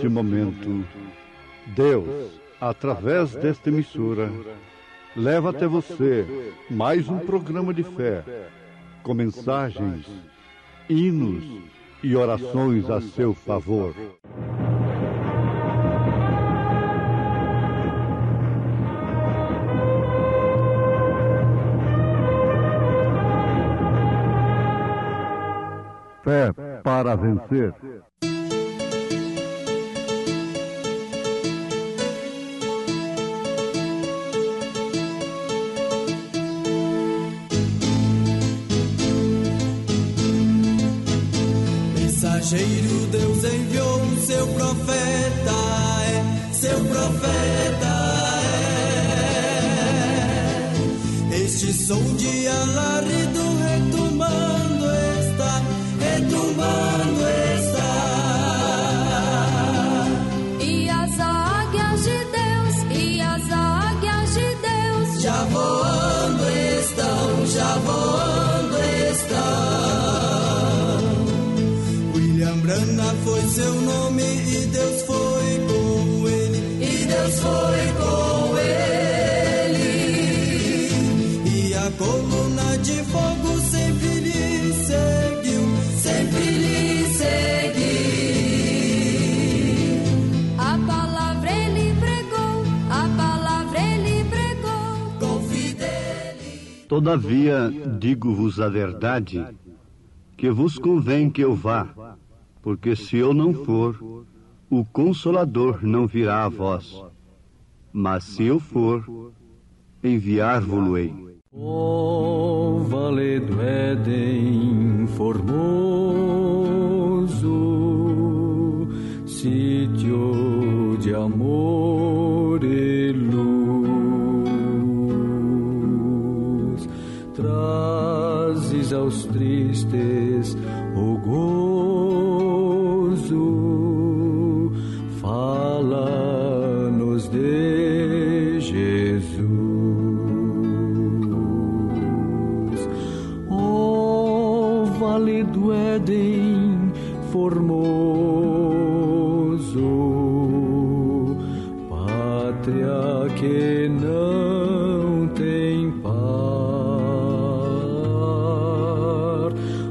neste momento, Deus, através desta emissora, leva até você mais um programa de fé, com mensagens, hinos e orações a seu favor. Fé para vencer. Mensageiro, Deus enviou o seu profeta, seu profeta Este som de alarido retumbando está. E as águias de Deus, já voando estão. William Branham foi seu nome e Deus foi com ele. E a coluna de fogo sempre lhe seguiu. A palavra ele pregou, com fidelidade. Todavia, digo-vos a verdade, que vos convém que eu vá, porque se eu não for, o Consolador não virá a vós. Mas se eu for, enviar-vo-lo-ei. Ó vale do Éden formoso, sítio de amor e luz, trazes aos tristes o gozo, fala-nos de Jesus. Ó vale do Éden formoso, pátria que não tem par,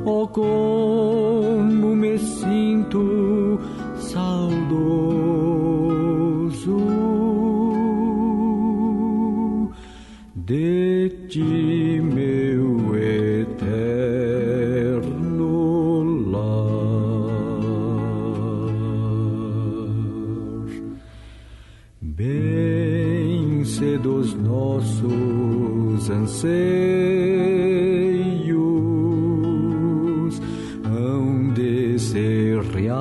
ó como me sinto saudoso de ti, meu eterno lar. Bem cedo os nossos anseios hão de se realizar.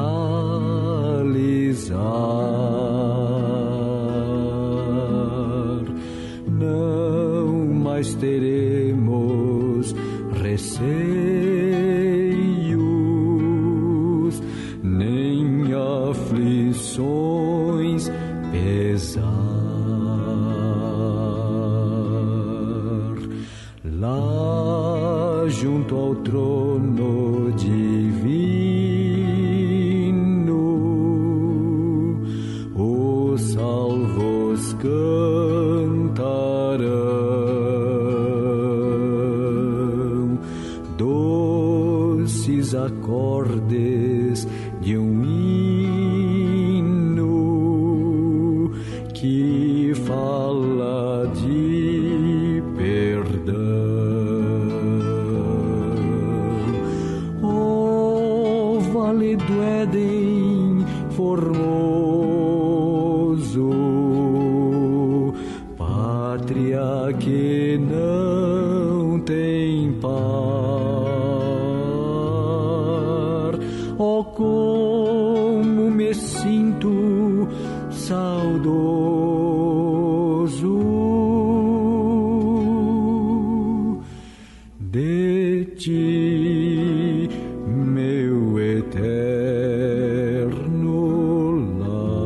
Não mais teremos receios, nem aflições pesar. Lá junto ao trono divino, os salvos cantarão doces acordes de um hino que fala de perdão. Ó vale do Éden formoso, pátria que não tem par, ó como me sinto saudoso de ti, meu eterno lar.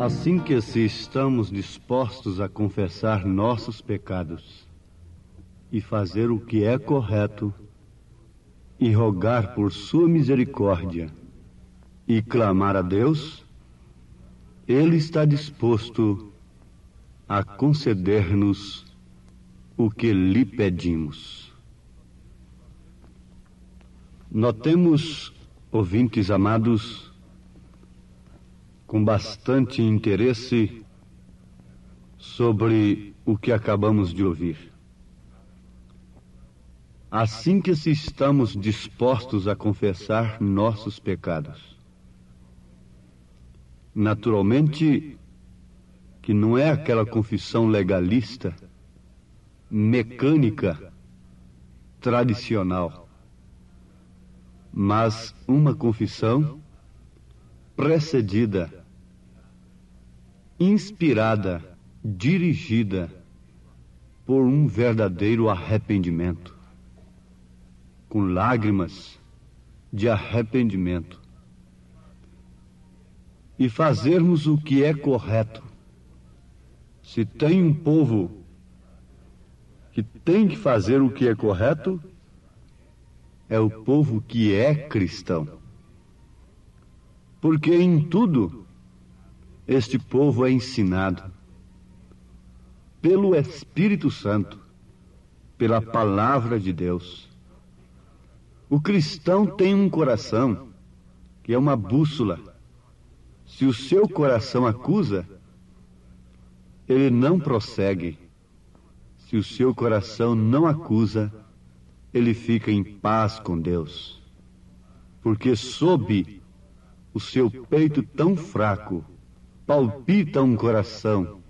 Assim que se estamos dispostos a confessar nossos pecados e fazer o que é correto e rogar por sua misericórdia e clamar a Deus, Ele está disposto a conceder-nos o que lhe pedimos. Notemos, ouvintes amados, com bastante interesse sobre o que acabamos de ouvir. Assim que se estamos dispostos a confessar nossos pecados. Naturalmente que não é aquela confissão legalista, mecânica, tradicional, mas uma confissão precedida, inspirada, dirigida por um verdadeiro arrependimento, com lágrimas de arrependimento, e fazermos o que é correto. Se tem um povo que tem que fazer o que é correto, é o povo que é cristão. Porque em tudo este povo é ensinado pelo Espírito Santo, pela palavra de Deus. O cristão tem um coração que é uma bússola. Se o seu coração acusa, ele não prossegue. Se o seu coração não acusa, ele fica em paz com Deus. Porque sob o seu peito tão fraco, palpita um coração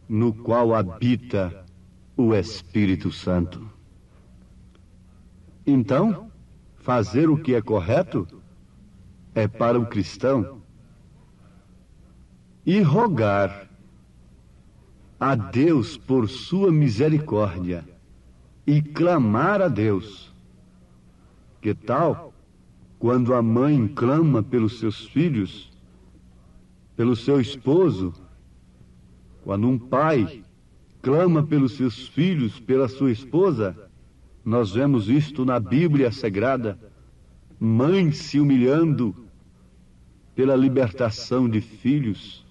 no qual habita o Espírito Santo. Então, fazer o que é correto é para o cristão e rogar a Deus por sua misericórdia e clamar a Deus. Que tal quando a mãe clama pelos seus filhos, pelo seu esposo, quando um pai clama pelos seus filhos, pela sua esposa? Nós vemos isto na Bíblia Sagrada, mães se humilhando pela libertação de filhos.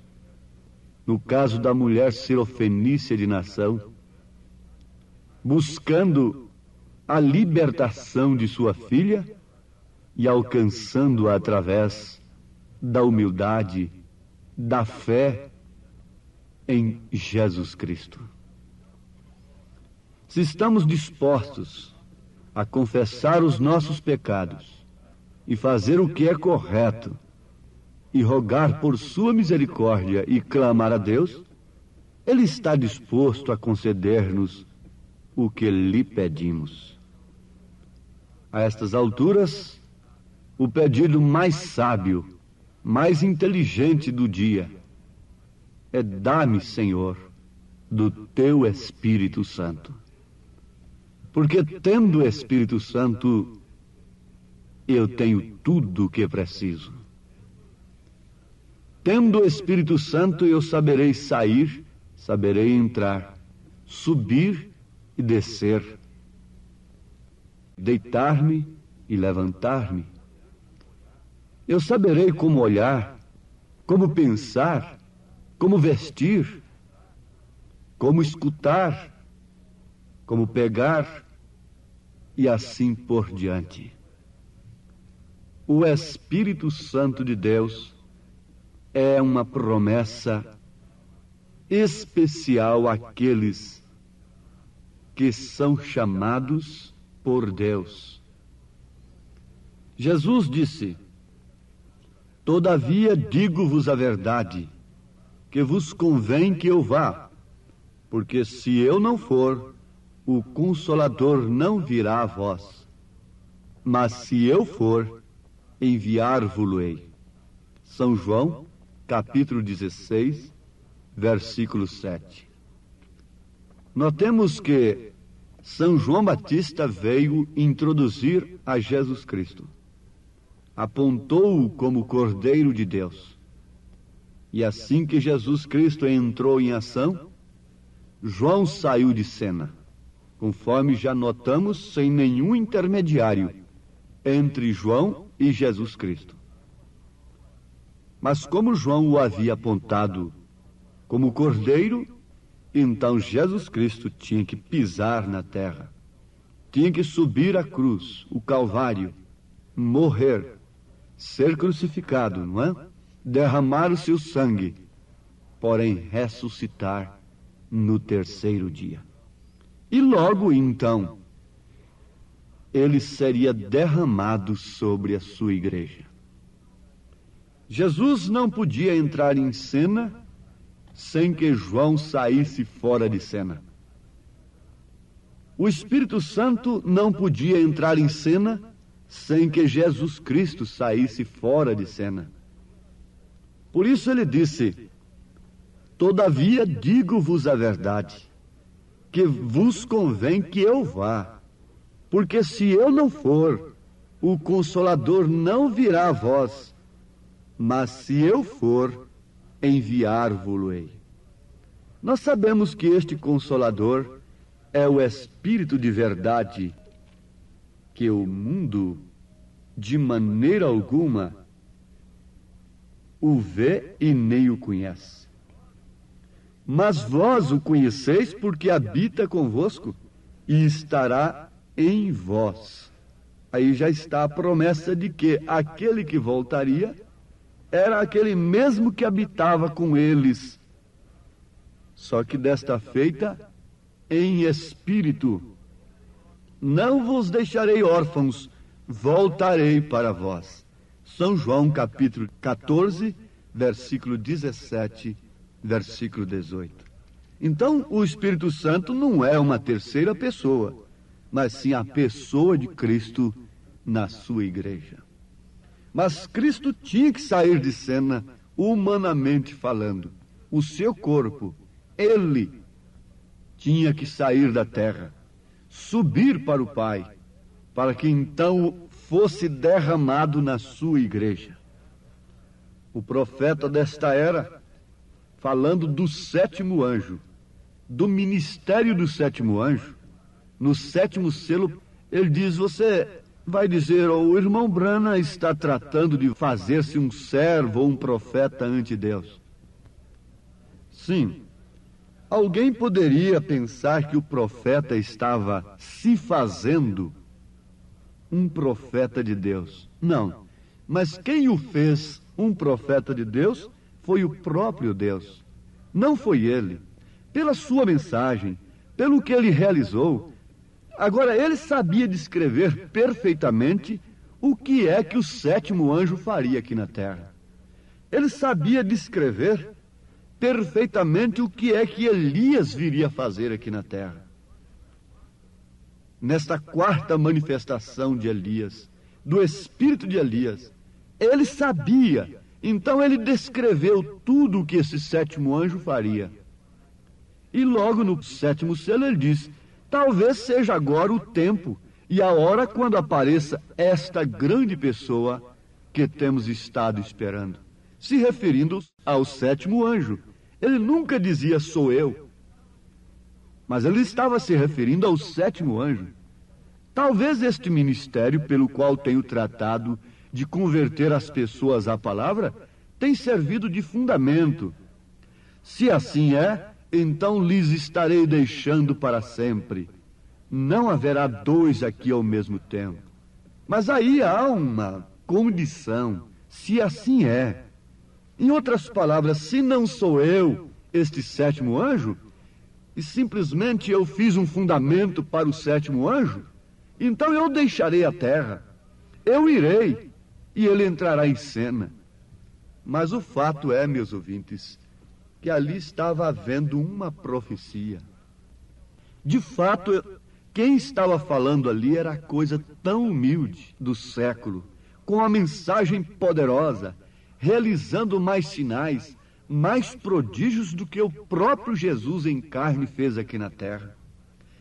No caso da mulher sirofenícia de Nação, buscando a libertação de sua filha e alcançando-a através da humildade, da fé em Jesus Cristo. Se estamos dispostos a confessar os nossos pecados e fazer o que é correto, e rogar por sua misericórdia e clamar a Deus, Ele está disposto a conceder-nos o que lhe pedimos. A estas alturas, o pedido mais sábio, mais inteligente do dia é: dá-me, Senhor, do teu Espírito Santo. Porque tendo o Espírito Santo, eu tenho tudo o que preciso. Tendo o Espírito Santo, eu saberei sair, saberei entrar, subir e descer, deitar-me e levantar-me. Eu saberei como olhar, como pensar, como vestir, como escutar, como pegar e assim por diante. O Espírito Santo de Deus é uma promessa especial àqueles que são chamados por Deus. Jesus disse: todavia digo-vos a verdade, que vos convém que eu vá, porque se eu não for, o Consolador não virá a vós. Mas se eu for, enviar-vos-ei. São João, capítulo 16, versículo 7. Notemos que São João Batista veio introduzir a Jesus Cristo. Apontou-o como Cordeiro de Deus. E assim que Jesus Cristo entrou em ação, João saiu de cena, conforme já notamos, sem nenhum intermediário entre João e Jesus Cristo. Mas como João o havia apontado como cordeiro, então Jesus Cristo tinha que pisar na terra, tinha que subir a cruz, o Calvário, morrer, ser crucificado, não é? Derramar o seu sangue, porém ressuscitar no terceiro dia. E logo então, ele seria derramado sobre a sua igreja. Jesus não podia entrar em cena sem que João saísse fora de cena. O Espírito Santo não podia entrar em cena sem que Jesus Cristo saísse fora de cena. Por isso ele disse: todavia digo-vos a verdade, que vos convém que eu vá, porque se eu não for, o Consolador não virá a vós, mas se eu for, enviar-vos-ei. Nós sabemos que este Consolador é o Espírito de verdade, que o mundo, de maneira alguma, o vê e nem o conhece. Mas vós o conheceis porque habita convosco e estará em vós. Aí já está a promessa de que aquele que voltaria era aquele mesmo que habitava com eles, só que desta feita em espírito. Não vos deixarei órfãos, voltarei para vós. São João capítulo 14, versículo 17, versículo 18. Então, o Espírito Santo não é uma terceira pessoa, mas sim a pessoa de Cristo na sua igreja. Mas Cristo tinha que sair de cena, humanamente falando. O seu corpo, ele tinha que sair da terra, subir para o Pai, para que então fosse derramado na sua igreja. O profeta desta era, falando do sétimo anjo, do ministério do sétimo anjo, no sétimo selo, ele diz: você vai dizer, o irmão Branham está tratando de fazer-se um servo ou um profeta ante Deus. Sim, alguém poderia pensar que o profeta estava se fazendo um profeta de Deus. Não, mas quem o fez um profeta de Deus foi o próprio Deus. Não foi ele. Pela sua mensagem, pelo que ele realizou. Agora, ele sabia descrever perfeitamente o que é que o sétimo anjo faria aqui na terra. Ele sabia descrever perfeitamente o que é que Elias viria fazer aqui na terra. Nesta quarta manifestação de Elias, do espírito de Elias, ele sabia, então ele descreveu tudo o que esse sétimo anjo faria. E logo no sétimo selo ele diz: talvez seja agora o tempo e a hora quando apareça esta grande pessoa que temos estado esperando. Se referindo ao sétimo anjo. Ele nunca dizia sou eu, mas ele estava se referindo ao sétimo anjo. Talvez este ministério pelo qual tenho tratado de converter as pessoas à palavra tenha servido de fundamento. Se assim é, então lhes estarei deixando para sempre. Não haverá dois aqui ao mesmo tempo. Mas aí há uma condição, se assim é. Em outras palavras, se não sou eu este sétimo anjo, e simplesmente eu fiz um fundamento para o sétimo anjo, então eu deixarei a terra, eu irei, e ele entrará em cena. Mas o fato é, meus ouvintes, que ali estava havendo uma profecia. De fato, quem estava falando ali era a coisa tão humilde do século, com a mensagem poderosa, realizando mais sinais, mais prodígios do que o próprio Jesus em carne fez aqui na terra.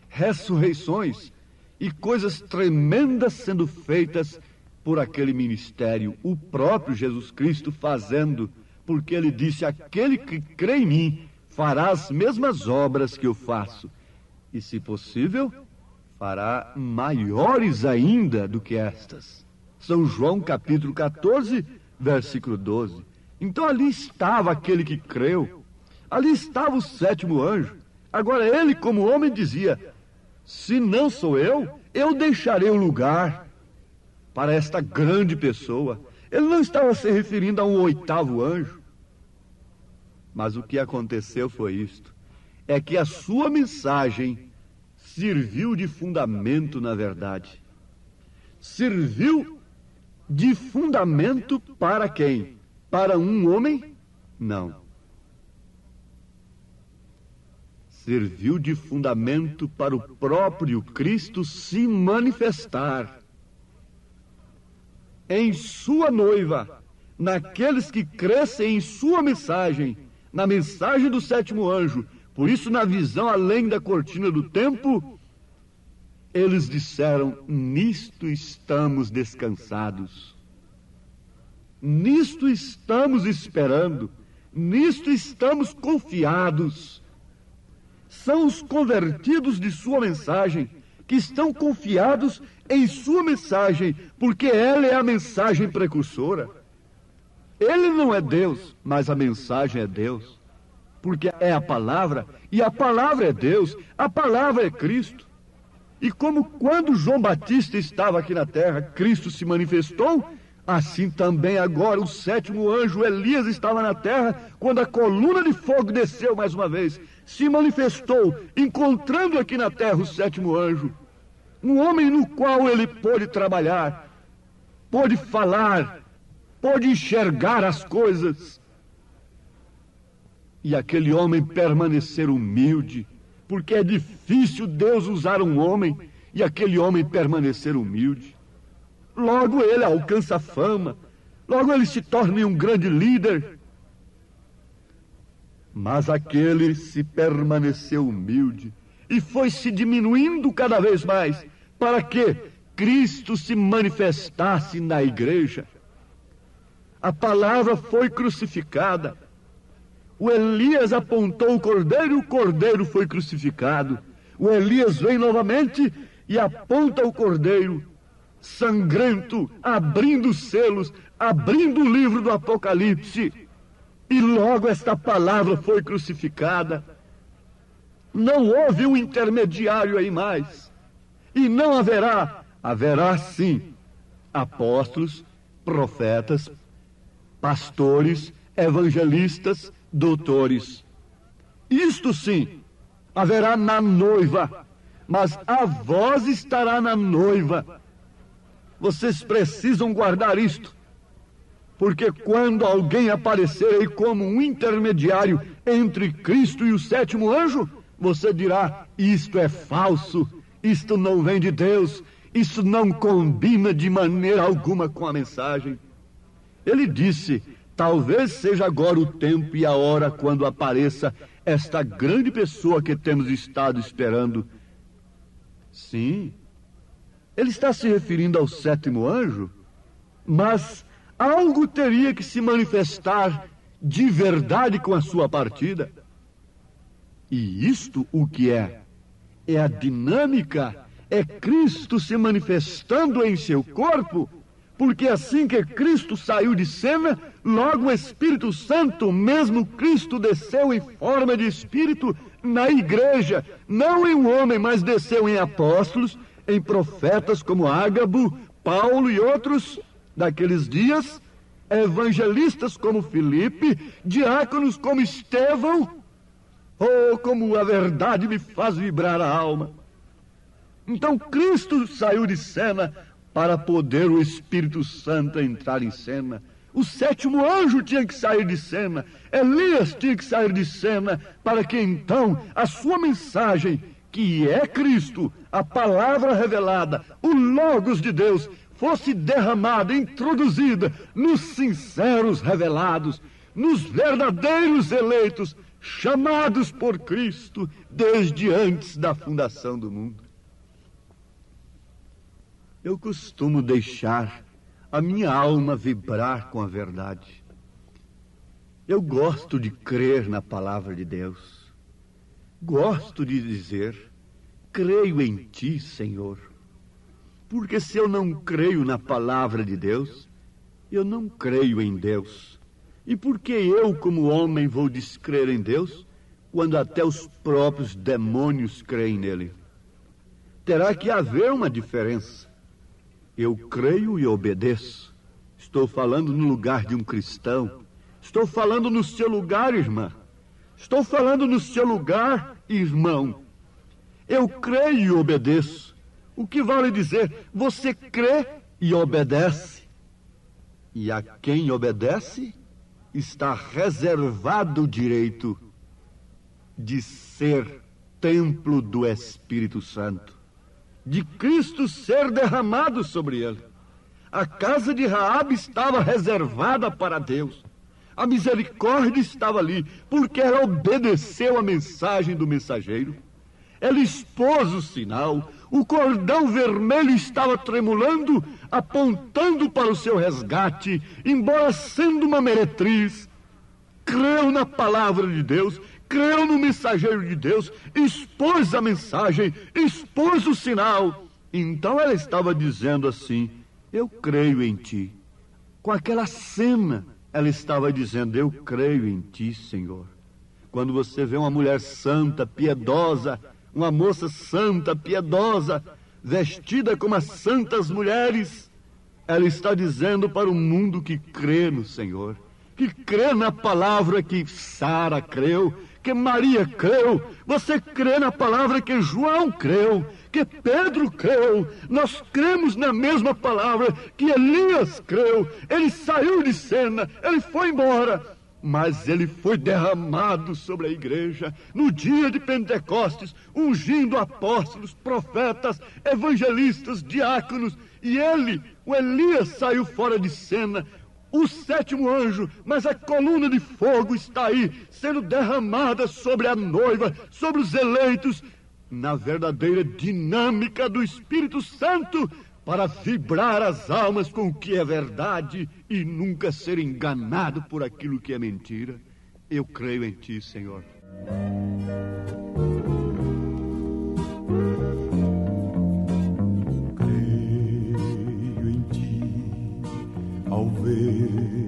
Ressurreições e coisas tremendas sendo feitas por aquele ministério, o próprio Jesus Cristo fazendo porque ele disse: aquele que crê em mim fará as mesmas obras que eu faço, e, se possível, fará maiores ainda do que estas. São João capítulo 14, versículo 12. Então ali estava aquele que creu, ali estava o sétimo anjo. Agora ele, como homem, dizia: se não sou eu deixarei o lugar para esta grande pessoa. Ele não estava se referindo a um oitavo anjo. Mas o que aconteceu foi isto: é que a sua mensagem serviu de fundamento, na verdade. Serviu de fundamento para quem? Para um homem? Não. Serviu de fundamento para o próprio Cristo se manifestar em sua noiva, naqueles que crescem em sua mensagem, na mensagem do sétimo anjo. Por isso, na visão além da cortina do tempo, eles disseram: nisto estamos descansados, nisto estamos esperando, nisto estamos confiados. São os convertidos de sua mensagem, que estão confiados em sua mensagem, porque ela é a mensagem precursora. Ele não é Deus, mas a mensagem é Deus, porque é a palavra, e a palavra é Deus, a palavra é Cristo. E como quando João Batista estava aqui na terra, Cristo se manifestou, assim também agora o sétimo anjo, Elias, estava na terra, quando a coluna de fogo desceu mais uma vez, se manifestou, encontrando aqui na terra o sétimo anjo, um homem no qual ele pôde trabalhar, pôde falar, pôde enxergar as coisas. E aquele homem permanecer humilde, porque é difícil Deus usar um homem, e aquele homem permanecer humilde. Logo ele alcança fama, logo ele se torna um grande líder. Mas aquele se permaneceu humilde e foi se diminuindo cada vez mais, para que Cristo se manifestasse na igreja. A palavra foi crucificada. O Elias apontou o cordeiro foi crucificado. O Elias vem novamente e aponta o cordeiro, sangrento, abrindo os selos, abrindo o livro do Apocalipse. E logo esta palavra foi crucificada. Não houve um intermediário aí mais. E não haverá sim apóstolos, profetas, pastores, evangelistas, doutores. Isto sim, haverá na noiva, mas a voz estará na noiva. Vocês precisam guardar isto, porque quando alguém aparecer aí como um intermediário entre Cristo e o sétimo anjo, você dirá: isto é falso, isto não vem de Deus, isso não combina de maneira alguma com a mensagem. Ele disse: talvez seja agora o tempo e a hora quando apareça esta grande pessoa que temos estado esperando. Sim, ele está se referindo ao sétimo anjo, mas algo teria que se manifestar de verdade com a sua partida. E isto o que é? É a dinâmica, é Cristo se manifestando em seu corpo, porque assim que Cristo saiu de cena, logo o Espírito Santo, mesmo Cristo, desceu em forma de Espírito na igreja, não em um homem, mas desceu em apóstolos, em profetas como Ágabo, Paulo e outros daqueles dias, evangelistas como Filipe, diáconos como Estevão. Oh, como a verdade me faz vibrar a alma! Então Cristo saiu de cena para poder o Espírito Santo entrar em cena. O sétimo anjo tinha que sair de cena, Elias tinha que sair de cena, para que então a sua mensagem, que é Cristo, a palavra revelada, o Logos de Deus, fosse derramada, introduzida nos sinceros revelados, nos verdadeiros eleitos, chamados por Cristo desde antes da fundação do mundo. Eu costumo deixar a minha alma vibrar com a verdade. Eu gosto de crer na palavra de Deus. Gosto de dizer, creio em ti, Senhor. Porque se eu não creio na palavra de Deus, eu não creio em Deus. E por que eu, como homem, vou descrer em Deus, quando até os próprios demônios creem nele? Terá que haver uma diferença. Eu creio e obedeço. Estou falando no lugar de um cristão. Estou falando no seu lugar, irmã. Estou falando no seu lugar, irmão. Eu creio e obedeço. O que vale dizer, você crê e obedece. E a quem obedece, está reservado o direito de ser templo do Espírito Santo, de Cristo ser derramado sobre ele. A casa de Raabe estava reservada para Deus. A misericórdia estava ali, porque ela obedeceu a mensagem do mensageiro. Ela expôs o sinal. O cordão vermelho estava tremulando, apontando para o seu resgate, embora sendo uma meretriz. Creu na palavra de Deus, creu no mensageiro de Deus, expôs a mensagem, expôs o sinal. Então ela estava dizendo assim, eu creio em ti. Com aquela cena, ela estava dizendo, eu creio em ti, Senhor. Quando você vê uma mulher santa, piedosa, uma moça santa, piedosa, vestida como as santas mulheres, ela está dizendo para o mundo que crê no Senhor, que crê na palavra que Sara creu, que Maria creu. Você crê na palavra que João creu, que Pedro creu. Nós cremos na mesma palavra que Elias creu. Ele saiu de cena, ele foi embora, mas ele foi derramado sobre a igreja no dia de Pentecostes, ungindo apóstolos, profetas, evangelistas, diáconos. E ele, o Elias, saiu fora de cena, o sétimo anjo, mas a coluna de fogo está aí, sendo derramada sobre a noiva, sobre os eleitos, na verdadeira dinâmica do Espírito Santo, para vibrar as almas com o que é verdade e nunca ser enganado por aquilo que é mentira. Eu creio em ti, Senhor. Creio em ti, ao ver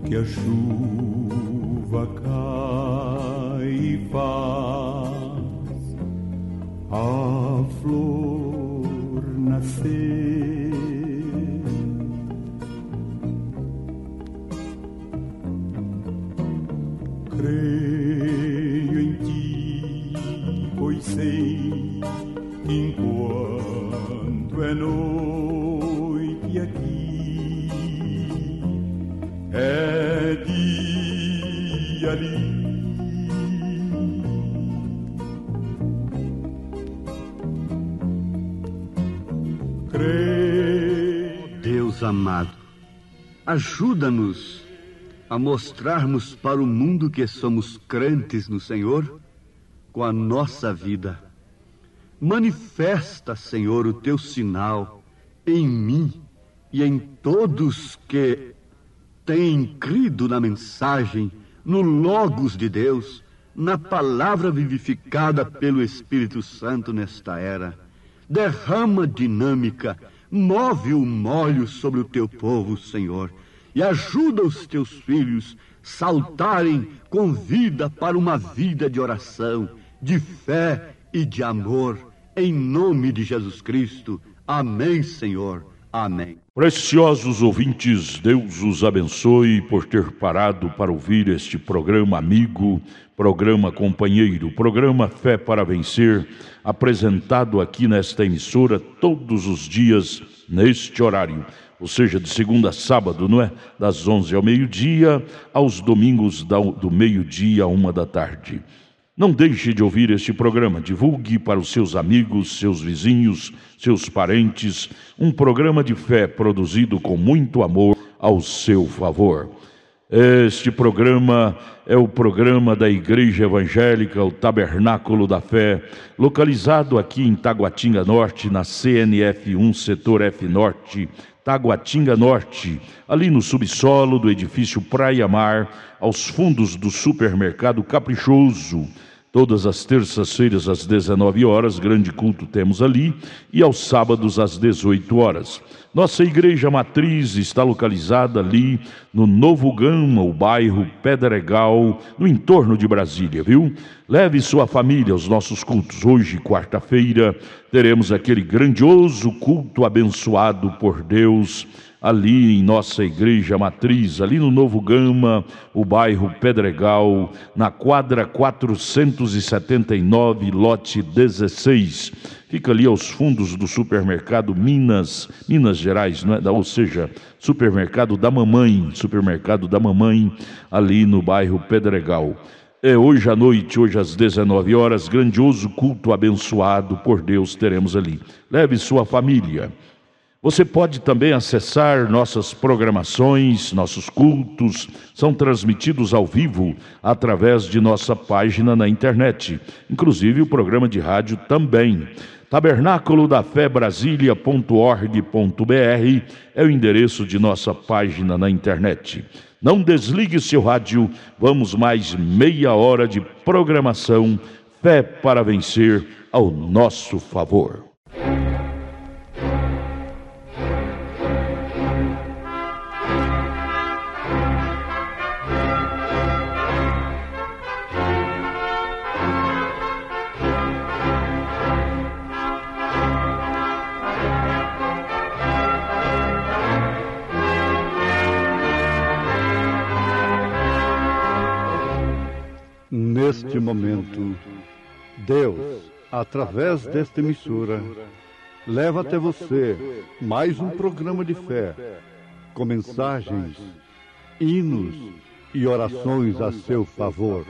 que a chuva cai e faz a flor nascer. Creio em ti, pois sei que enquanto é noite aqui, é dia ali. Deus amado, ajuda-nos a mostrarmos para o mundo que somos crentes no Senhor com a nossa vida. Manifesta, Senhor, o teu sinal em mim e em todos que têm crido na mensagem, no Logos de Deus, na palavra vivificada pelo Espírito Santo nesta era. Derrama dinâmica, move o molho sobre o teu povo, Senhor, e ajuda os teus filhos saltarem com vida para uma vida de oração, de fé e de amor, em nome de Jesus Cristo. Amém, Senhor. Amém. Preciosos ouvintes, Deus os abençoe por ter parado para ouvir este programa amigo, programa companheiro, programa Fé para Vencer, apresentado aqui nesta emissora todos os dias neste horário, ou seja, de segunda a sábado, não é? Das 11 ao meio-dia, aos domingos do meio-dia à 1 da tarde. Não deixe de ouvir este programa, divulgue para os seus amigos, seus vizinhos, seus parentes, um programa de fé produzido com muito amor ao seu favor. Este programa é o programa da Igreja Evangélica, o Tabernáculo da Fé, localizado aqui em Taguatinga Norte, na CNF 1, Setor F Norte, Taguatinga Norte, ali no subsolo do edifício Praia Mar, aos fundos do supermercado Caprichoso. Todas as terças-feiras às 19 horas, grande culto temos ali, e aos sábados às 18 horas. Nossa igreja matriz está localizada ali no Novo Gama, o bairro Pedregal, no entorno de Brasília, viu? Leve sua família aos nossos cultos. Hoje, quarta-feira, teremos aquele grandioso culto abençoado por Deus, ali em nossa igreja matriz, ali no Novo Gama, o bairro Pedregal, na quadra 479, lote 16. Fica ali aos fundos do supermercado Minas Gerais, não é? Ou seja, supermercado da mamãe, ali no bairro Pedregal. Hoje à noite, hoje às 19 horas, grandioso culto abençoado por Deus teremos ali. Leve sua família. Você pode também acessar nossas programações, nossos cultos, são transmitidos ao vivo através de nossa página na internet, inclusive o programa de rádio também. Tabernáculo da Fé Brasília.org.br é o endereço de nossa página na internet. Não desligue seu rádio, vamos mais meia hora de programação, Fé para Vencer ao nosso favor. Neste momento, Deus, através desta emissora, leva até você mais um programa de fé, com mensagens, hinos e orações a seu favor.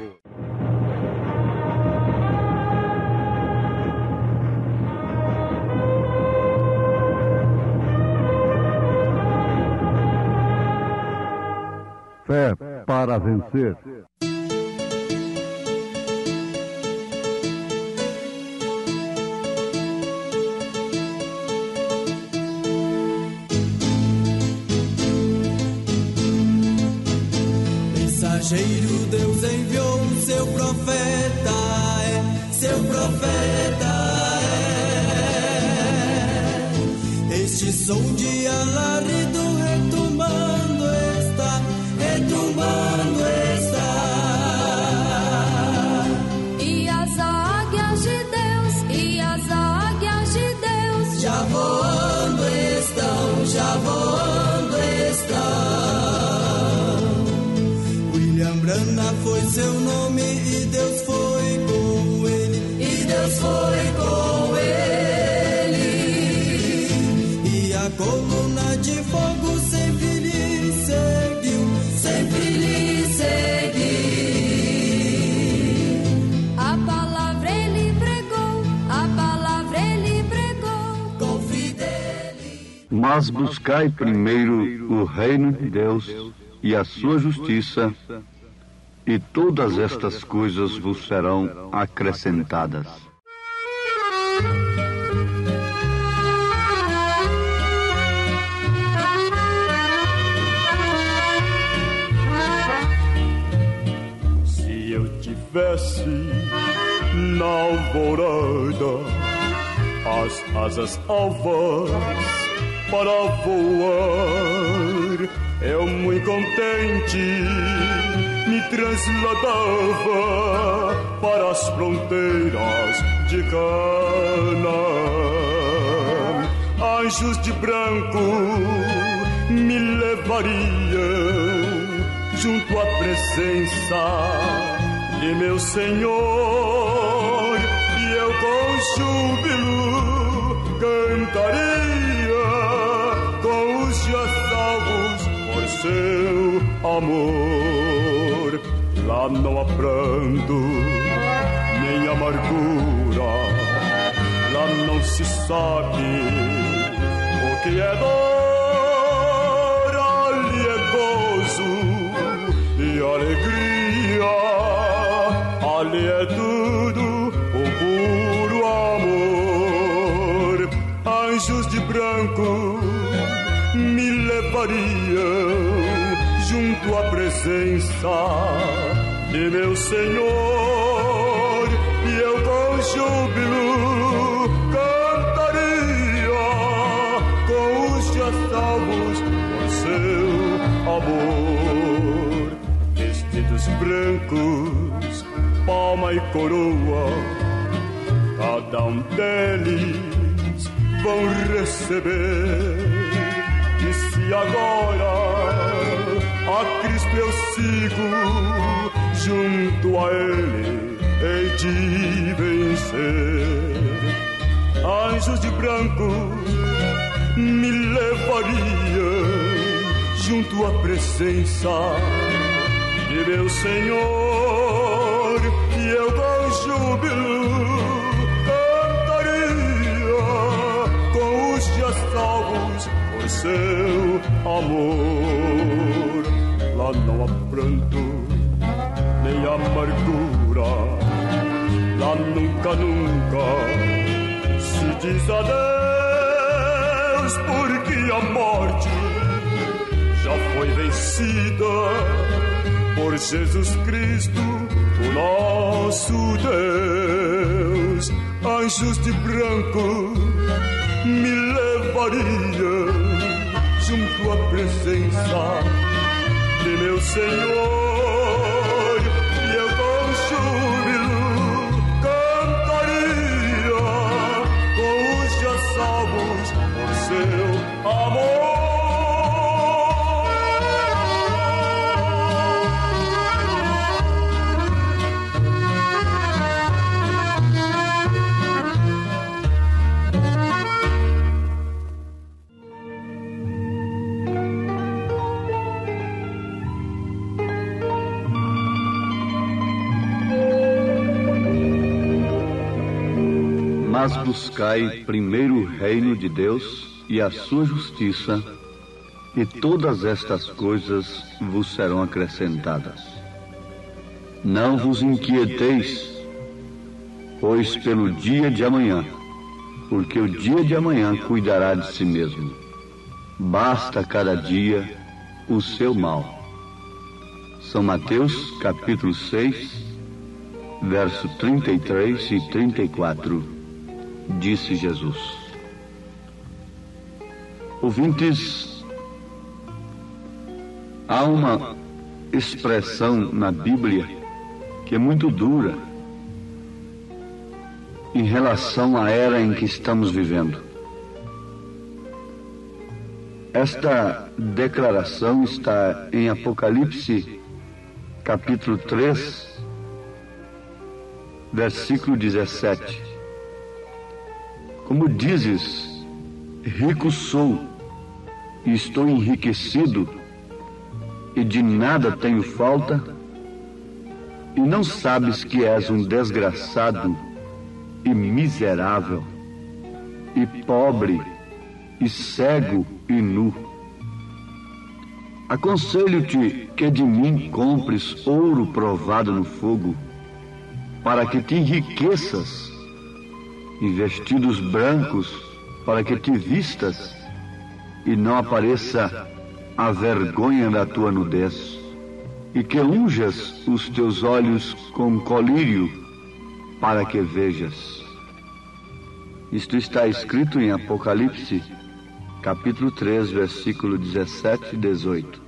Fé para vencer. Mensageiro Deus enviou seu profeta, seu profeta Este som de alarido retumbando está, E as águias de Deus, já voando estão. William Branham foi seu nome e Deus foi com ele, E a coluna de fogo sempre lhe seguiu, a palavra ele pregou, com fidelidade. Mas buscai primeiro o reino de Deus e a sua justiça, e todas estas coisas vos serão acrescentadas. Se eu tivesse na alvorada as asas alvas para voar, eu muito contente me trasladava para as fronteiras de Canaã. Anjos de branco me levariam junto à presença de meu Senhor, e eu com júbilo cantaria com os já salvos por seu amor. Lá não há pranto, nem amargura, lá não se sabe o que é dor, ali é gozo, me levariam junto à presença de meu Senhor, e eu com júbilo cantaria com os já salvos por seu amor. Vestidos brancos, palma e coroa, cada um deles vão receber. E se agora a Cristo eu sigo, junto a Ele hei de vencer. Anjos de branco me levariam junto à presença de meu Senhor, e eu com júbilo cantaria com os já salvos por seu amor. Lá não há pranto nem amargura, lá nunca, nunca se diz adeus, porque a morte já foi vencida por Jesus Cristo, o nosso Deus. Anjos de branco me levariam junto à presença de meu Senhor, e eu com júbilo cantaria com os já salvos por seu amor. Mas buscai primeiro o reino de Deus e a sua justiça, e todas estas coisas vos serão acrescentadas. Não vos inquieteis, pois pelo dia de amanhã, porque o dia de amanhã cuidará de si mesmo. Basta cada dia o seu mal. São Mateus, capítulo 6, verso 33 e 34. Disse Jesus. Ouvintes, há uma expressão na Bíblia que é muito dura em relação à era em que estamos vivendo. Esta declaração está em Apocalipse, capítulo 3, versículo 17. Como dizes, rico sou, e estou enriquecido, e de nada tenho falta, e não sabes que és um desgraçado, e miserável, e pobre, e cego, e nu. Aconselho-te que de mim compres ouro provado no fogo, para que te enriqueças, e vestidos brancos, para que te vistas, e não apareça a vergonha da tua nudez, e que unjas os teus olhos com colírio, para que vejas. Isto está escrito em Apocalipse, capítulo 3, versículo 17 e 18.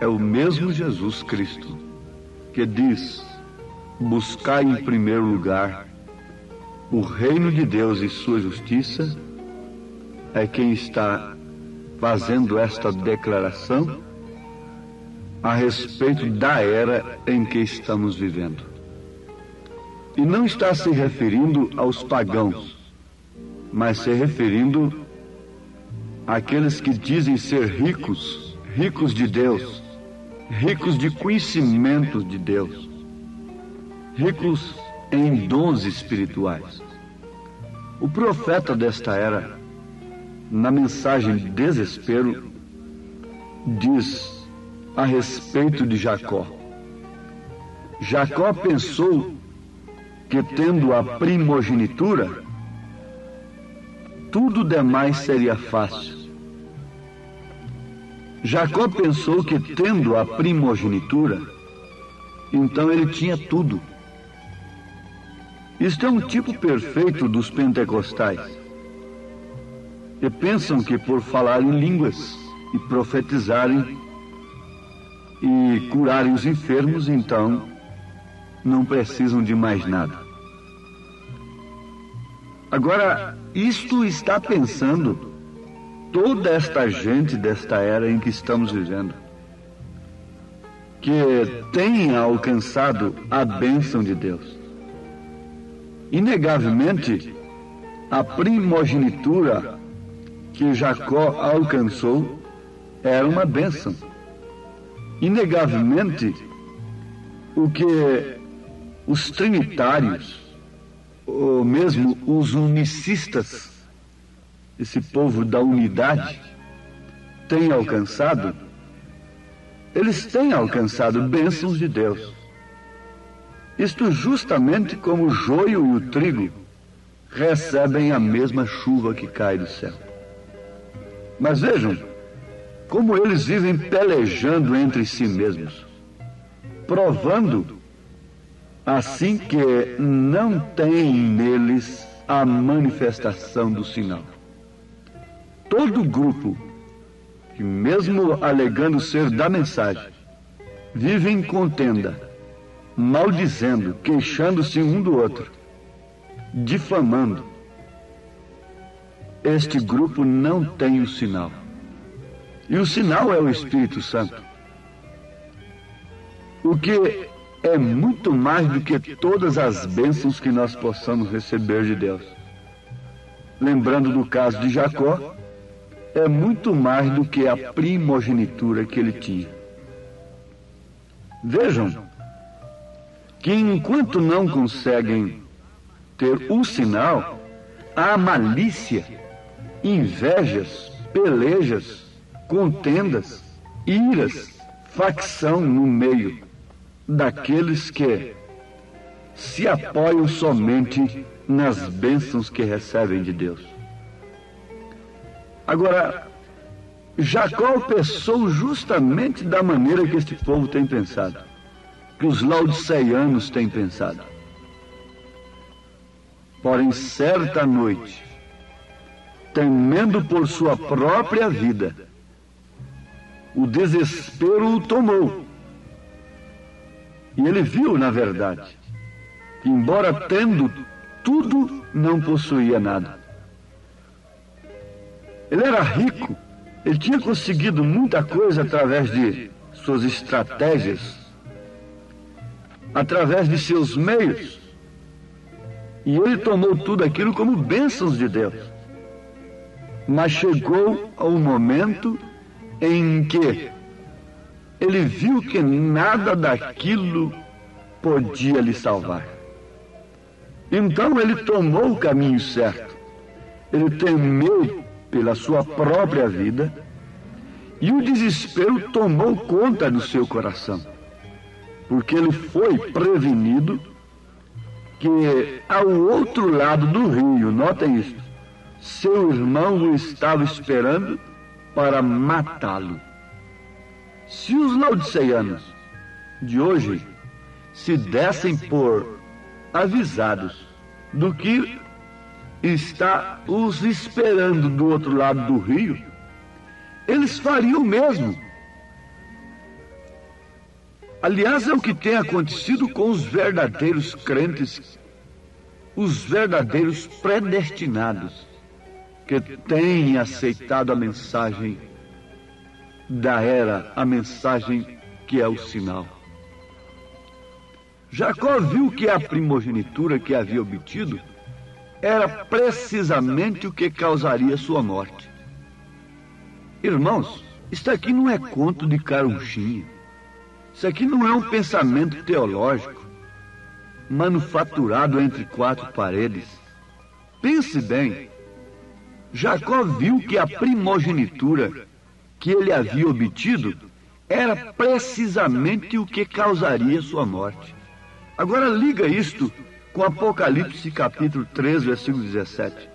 É o mesmo Jesus Cristo que diz: buscai em primeiro lugar o reino de Deus e sua justiça, é quem está fazendo esta declaração a respeito da era em que estamos vivendo. E não está se referindo aos pagãos, mas se referindo àqueles que dizem ser ricos, ricos de Deus, ricos de conhecimento de Deus, ricos em dons espirituais. O profeta desta era, na mensagem de desespero, diz a respeito de Jacó. Jacó pensou que, tendo a primogenitura, tudo demais seria fácil. Jacó pensou que, tendo a primogenitura, então ele tinha tudo. Isto é um tipo perfeito dos pentecostais. E pensam que por falar em línguas e profetizarem e curarem os enfermos, então não precisam de mais nada. Agora, isto está pensando toda esta gente desta era em que estamos vivendo, que tem alcançado a bênção de Deus. Inegavelmente, a primogenitura que Jacó alcançou era uma bênção. Inegavelmente, o que os trinitários, ou mesmo os unicistas, esse povo da unidade, têm alcançado, eles têm alcançado bênçãos de Deus. Isto justamente como o joio e o trigo recebem a mesma chuva que cai do céu. Mas vejam como eles vivem pelejando entre si mesmos, provando assim que não tem neles a manifestação do sinal. Todo grupo que, mesmo alegando ser da mensagem, vive em contenda, maldizendo, queixando-se um do outro, difamando. Este grupo não tem o sinal. E o sinal é o Espírito Santo. O que é muito mais do que todas as bênçãos que nós possamos receber de Deus. Lembrando do caso de Jacó, é muito mais do que a primogenitura que ele tinha. Vejam que enquanto não conseguem ter o sinal, há malícia, invejas, pelejas, contendas, iras, facção no meio daqueles que se apoiam somente nas bênçãos que recebem de Deus. Agora, Jacó pensou justamente da maneira que este povo tem pensado, que os laodiceanos têm pensado. Porém, certa noite, temendo por sua própria vida, o desespero o tomou. E ele viu, na verdade, que embora tendo tudo, não possuía nada. Ele era rico, ele tinha conseguido muita coisa através de suas estratégias, através de seus meios. E ele tomou tudo aquilo como bênçãos de Deus. Mas chegou ao momento em que ele viu que nada daquilo podia lhe salvar. Então ele tomou o caminho certo. Ele temeu pela sua própria vida e o desespero tomou conta do seu coração, porque ele foi prevenido que ao outro lado do rio, notem isso, seu irmão o estava esperando para matá-lo. Se os laodiceanos de hoje se dessem por avisados do que está os esperando do outro lado do rio, eles fariam o mesmo. Aliás, é o que tem acontecido com os verdadeiros crentes, os verdadeiros predestinados, que têm aceitado a mensagem da era, a mensagem que é o sinal. Jacó viu que a primogenitura que havia obtido era precisamente o que causaria sua morte. Irmãos, isso aqui não é conto de carunchinha. Isso aqui não é um pensamento teológico, manufaturado entre quatro paredes. Pense bem, Jacó viu que a primogenitura que ele havia obtido era precisamente o que causaria sua morte. Agora liga isto com Apocalipse capítulo 3, versículo 17.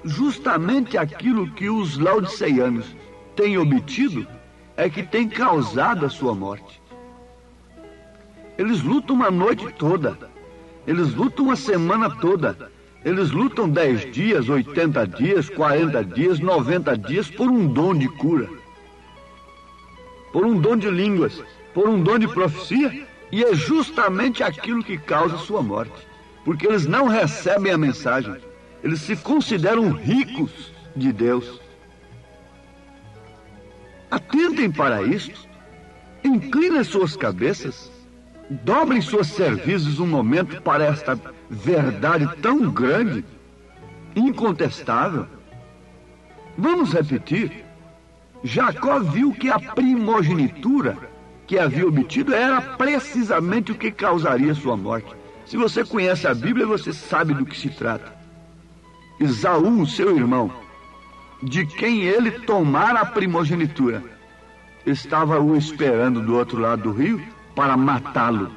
Justamente aquilo que os laodiceanos têm obtido é que tem causado a sua morte. Eles lutam uma noite toda, eles lutam uma semana toda, eles lutam 10 dias, 80 dias, 40 dias, 90 dias por um dom de cura, por um dom de línguas, por um dom de profecia, e é justamente aquilo que causa a sua morte, porque eles não recebem a mensagem, eles se consideram ricos de Deus. Atentem para isto, inclinem suas cabeças, dobrem suas cervizes um momento para esta verdade tão grande, incontestável. Vamos repetir. Jacó viu que a primogenitura que havia obtido era precisamente o que causaria sua morte. Se você conhece a Bíblia, você sabe do que se trata. Esaú, seu irmão, de quem ele tomara a primogenitura, estava o esperando do outro lado do rio para matá-lo.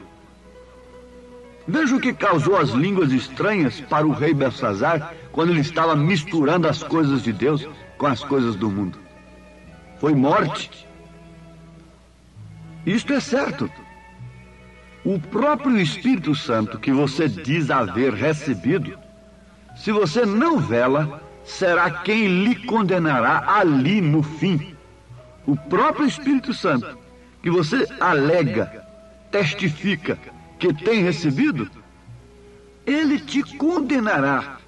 Veja o que causou as línguas estranhas para o rei Belsazar quando ele estava misturando as coisas de Deus com as coisas do mundo. Foi morte. Isto é certo. O próprio Espírito Santo que você diz haver recebido, se você não vela, será quem lhe condenará ali no fim. O próprio Espírito Santo que você alega, testifica que tem recebido, ele te condenará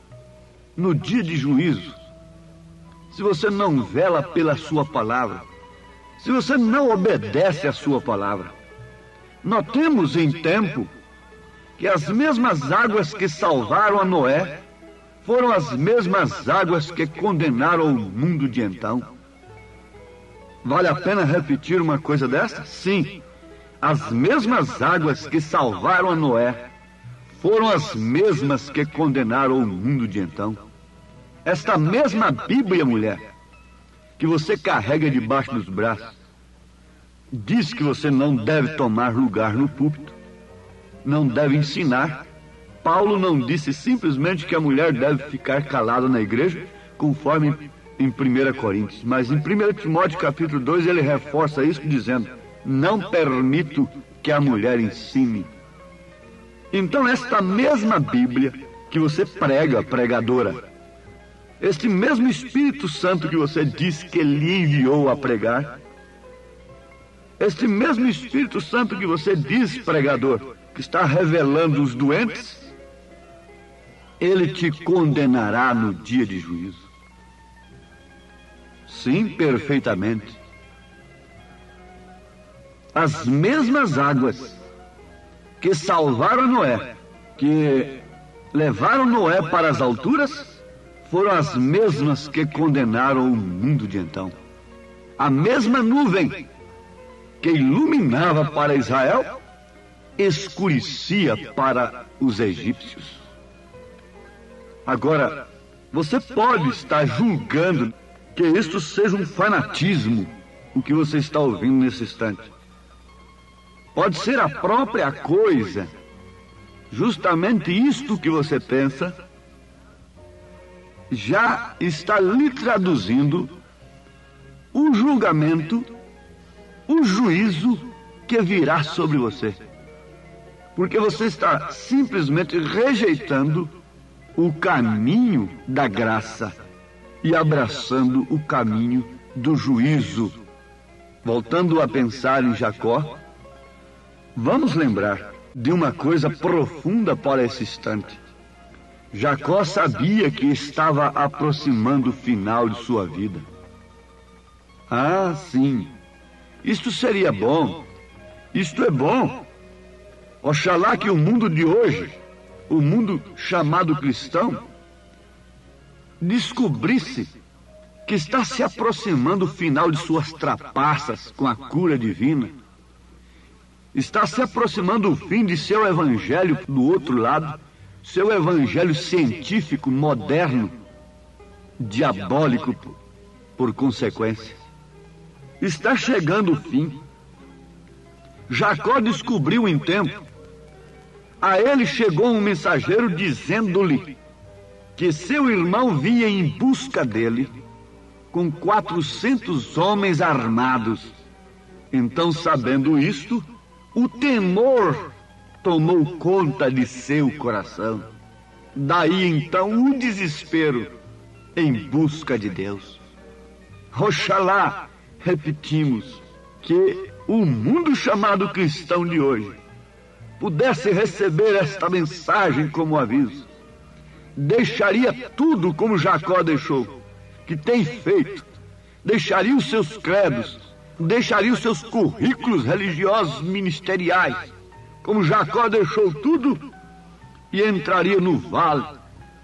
no dia de juízo, se você não vela pela sua palavra, se você não obedece à sua palavra. Notemos em tempo que as mesmas águas que salvaram a Noé foram as mesmas águas que condenaram o mundo de então. Vale a pena repetir uma coisa dessa? Sim. As mesmas águas que salvaram a Noé foram as mesmas que condenaram o mundo de então. Esta mesma Bíblia, mulher, que você carrega debaixo dos braços, diz que você não deve tomar lugar no púlpito, não deve ensinar. Paulo não disse simplesmente que a mulher deve ficar calada na igreja, conforme em 1 Coríntios, mas em 1 Timóteo capítulo 2 ele reforça isso dizendo: não permito que a mulher ensine. Então esta mesma Bíblia que você prega, pregadora, este mesmo Espírito Santo que você diz que lhe enviou a pregar, este mesmo Espírito Santo que você diz, pregador, que está revelando os doentes, ele te condenará no dia de juízo. Sim, perfeitamente. As mesmas águas que salvaram Noé, que levaram Noé para as alturas, foram as mesmas que condenaram o mundo de então. A mesma nuvem que iluminava para Israel, escurecia para os egípcios. Agora, você pode estar julgando que isto seja um fanatismo, o que você está ouvindo nesse instante. Pode ser a própria coisa, justamente isto que você pensa, já está lhe traduzindo o julgamento, o juízo que virá sobre você. Porque você está simplesmente rejeitando o caminho da graça e abraçando o caminho do juízo. Voltando a pensar em Jacó, vamos lembrar de uma coisa profunda para esse instante. Jacó sabia que estava aproximando o final de sua vida. Ah, sim, isto seria bom, isto é bom. Oxalá que o mundo de hoje, o mundo chamado cristão, descobrisse que está se aproximando o final de suas trapaças com a cura divina. Está se aproximando o fim de seu evangelho do outro lado, seu evangelho científico, moderno, diabólico por consequência. Está chegando o fim. Jacó descobriu em tempo. A ele chegou um mensageiro dizendo-lhe que seu irmão vinha em busca dele com 400 homens armados Então, sabendo isto, o temor tomou conta de seu coração. Daí então o desespero em busca de Deus. Oxalá, repetimos, que o mundo chamado cristão de hoje pudesse receber esta mensagem como aviso. Deixaria tudo como Jacó deixou, que tem feito. Deixaria os seus credos, deixaria os seus currículos religiosos ministeriais, como Jacó deixou tudo, e entraria no vale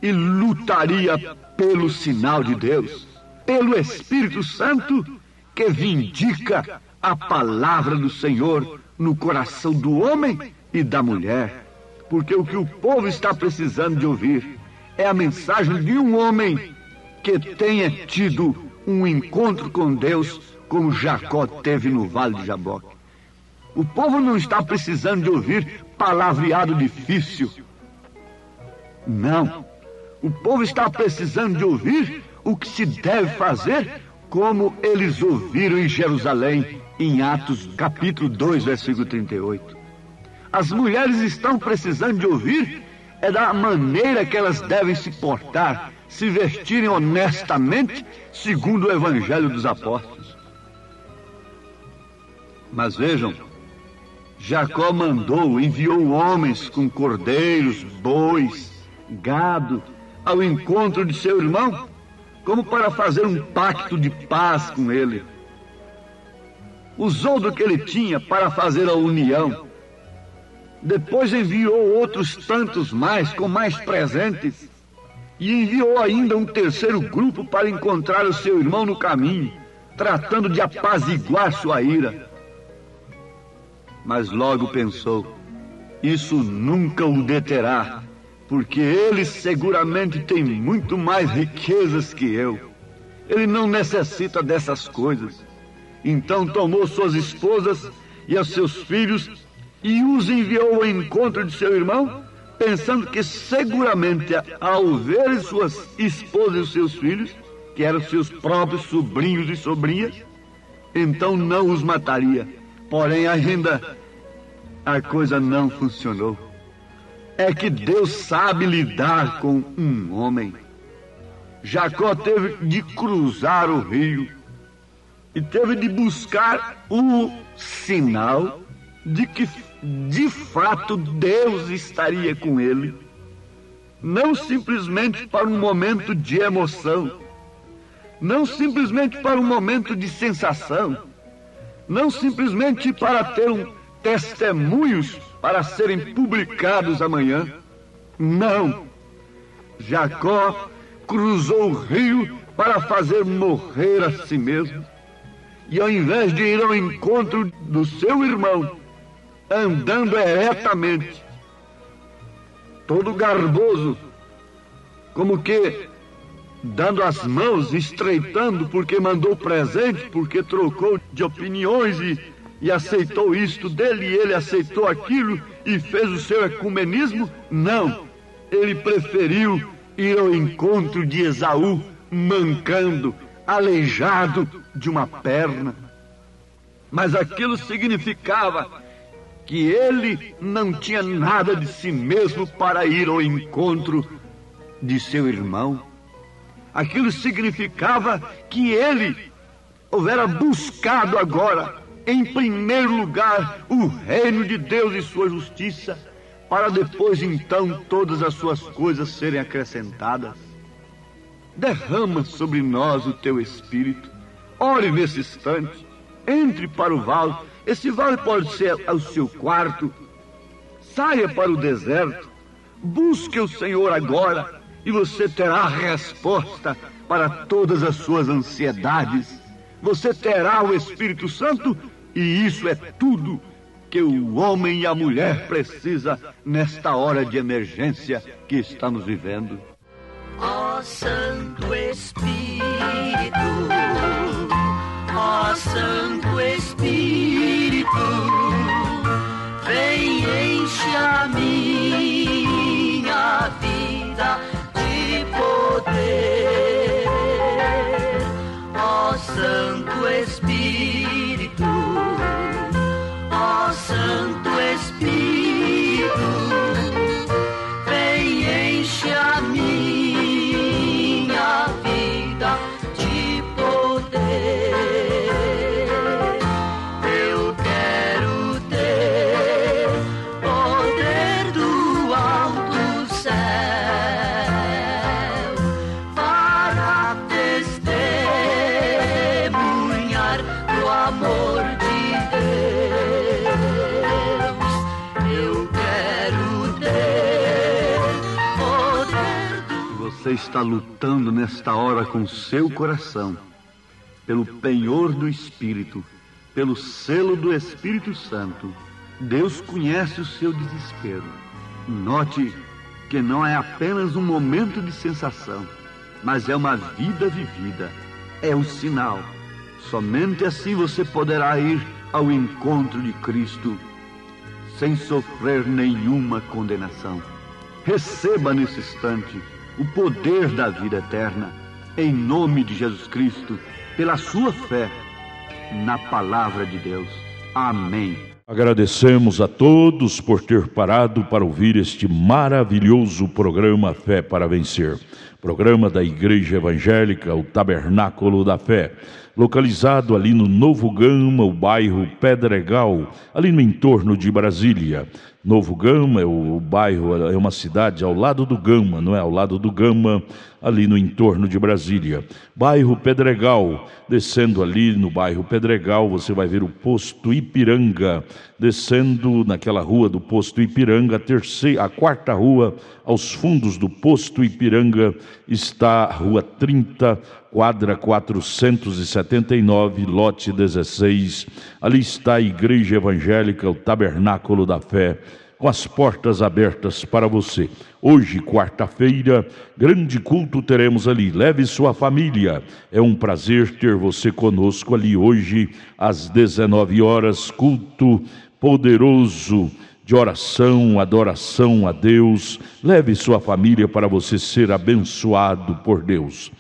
e lutaria pelo sinal de Deus, pelo Espírito Santo que vindica a palavra do Senhor no coração do homem e da mulher. Porque o que o povo está precisando de ouvir é a mensagem de um homem que tenha tido um encontro com Deus como Jacó teve no Vale de Jaboque. O povo não está precisando de ouvir palavreado difícil. Não. O povo está precisando de ouvir o que se deve fazer, como eles ouviram em Jerusalém, em Atos capítulo 2, versículo 38. As mulheres estão precisando de ouvir é da maneira que elas devem se portar, se vestirem honestamente, segundo o Evangelho dos Apóstolos. Mas vejam, Jacó enviou homens com cordeiros, bois, gado, ao encontro de seu irmão, como para fazer um pacto de paz com ele. Usou do que ele tinha para fazer a união. Depois enviou outros tantos mais, com mais presentes, e enviou ainda um terceiro grupo para encontrar o seu irmão no caminho, tratando de apaziguar sua ira. Mas logo pensou, isso nunca o deterá, porque ele seguramente tem muito mais riquezas que eu. Ele não necessita dessas coisas. Então tomou suas esposas e os seus filhos e os enviou ao encontro de seu irmão, pensando que seguramente, ao ver suas esposas e os seus filhos, que eram seus próprios sobrinhos e sobrinhas, então não os mataria. Porém, ainda a coisa não funcionou. É que Deus sabe lidar com um homem. Jacó teve de cruzar o rio e teve de buscar o sinal de que, de fato, Deus estaria com ele. Não simplesmente para um momento de emoção, não simplesmente para um momento de sensação, não simplesmente para ter testemunhos para serem publicados amanhã. Não. Jacó cruzou o rio para fazer morrer a si mesmo. E ao invés de ir ao encontro do seu irmão, andando eretamente, todo garboso, como que dando as mãos, estreitando, porque mandou presente, porque trocou de opiniões e aceitou isto dele, e ele aceitou aquilo e fez o seu ecumenismo. Não, ele preferiu ir ao encontro de Esaú, mancando, aleijado de uma perna. Mas aquilo significava que ele não tinha nada de si mesmo para ir ao encontro de seu irmão. Aquilo significava que ele houvera buscado agora, em primeiro lugar, o reino de Deus e sua justiça, para depois então todas as suas coisas serem acrescentadas. Derrama sobre nós o teu Espírito. Ore nesse instante, entre para o vale. Esse vale pode ser o seu quarto. Saia para o deserto, busque o Senhor agora, e você terá a resposta para todas as suas ansiedades. Você terá o Espírito Santo, e isso é tudo que o homem e a mulher precisa nesta hora de emergência que estamos vivendo. Ó Santo Espírito, ó Santo Espírito, vem enche a minha vida de poder. Ó Santo Espírito, o amor de Deus. Eu quero ter poder do... Você está lutando nesta hora com seu coração, pelo penhor do Espírito, pelo selo do Espírito Santo. Deus conhece o seu desespero. Note que não é apenas um momento de sensação, mas é uma vida vivida. É o sinal. Somente assim você poderá ir ao encontro de Cristo sem sofrer nenhuma condenação. Receba nesse instante o poder da vida eterna, em nome de Jesus Cristo, pela sua fé na palavra de Deus. Amém. Agradecemos a todos por ter parado para ouvir este maravilhoso programa Fé para Vencer. Programa da Igreja Evangélica, o Tabernáculo da Fé, localizado ali no Novo Gama, o bairro Pedregal, ali no entorno de Brasília. Novo Gama é o bairro, é uma cidade ao lado do Gama, não é? Ao lado do Gama, ali no entorno de Brasília. Bairro Pedregal, descendo ali no bairro Pedregal, você vai ver o posto Ipiranga. Descendo naquela rua do posto Ipiranga, a quarta rua, aos fundos do posto Ipiranga, está a rua 30, quadra 479, lote 16. Ali está a Igreja Evangélica, o Tabernáculo da Fé, com as portas abertas para você. Hoje, quarta-feira, grande culto teremos ali. Leve sua família. É um prazer ter você conosco ali hoje, às 19 horas, culto poderoso de oração, adoração a Deus. Leve sua família para você ser abençoado por Deus.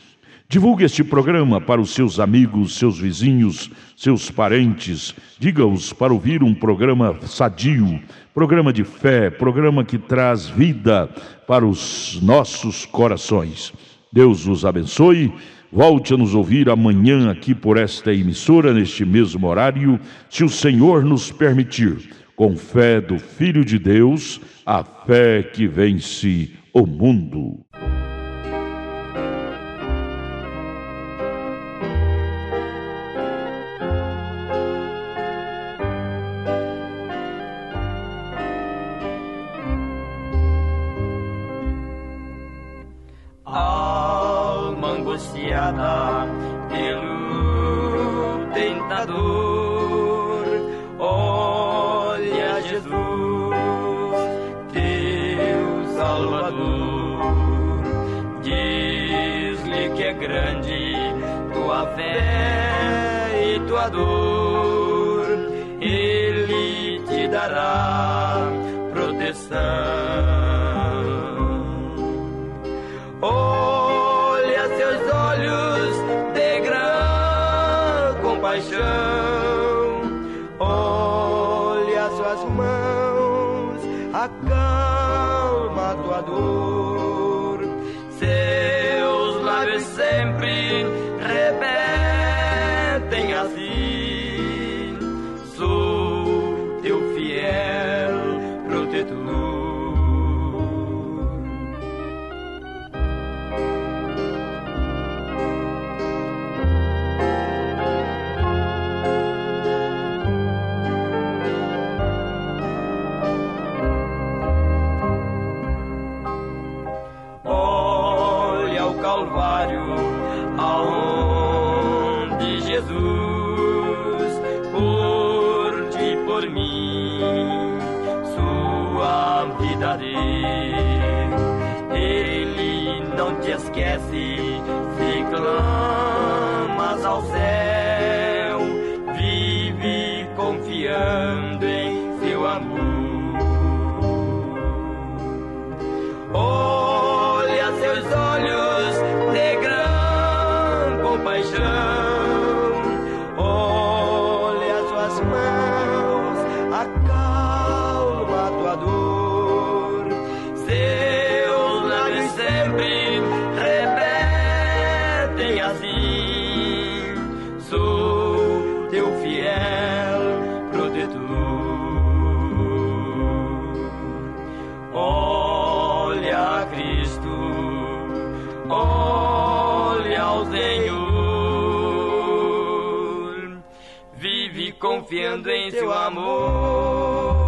Divulgue este programa para os seus amigos, seus vizinhos, seus parentes. Diga-os para ouvir um programa sadio, programa de fé, programa que traz vida para os nossos corações. Deus os abençoe. Volte a nos ouvir amanhã aqui por esta emissora, neste mesmo horário, se o Senhor nos permitir. Com fé do Filho de Deus, a fé que vence o mundo. Alma angustiada pelo tentador, olha Jesus, teu Salvador. Diz-lhe que é grande tua fé e tua dor, Ele te dará proteção. Olha seus olhos de grande compaixão, olha suas mãos, acalma tua dor. Seus lábios sempre repetem assim: sou teu fiel protetor. Calvário, aonde Jesus, por ti e por mim, sua vida deu. Ele não te esquece, se clamas ao céu, vive confiando em seu amor. Olha seus olhos de grande compaixão, olha suas mãos, acalma tua dor. Seus lábios sempre repetem assim: vive confiando em seu amor.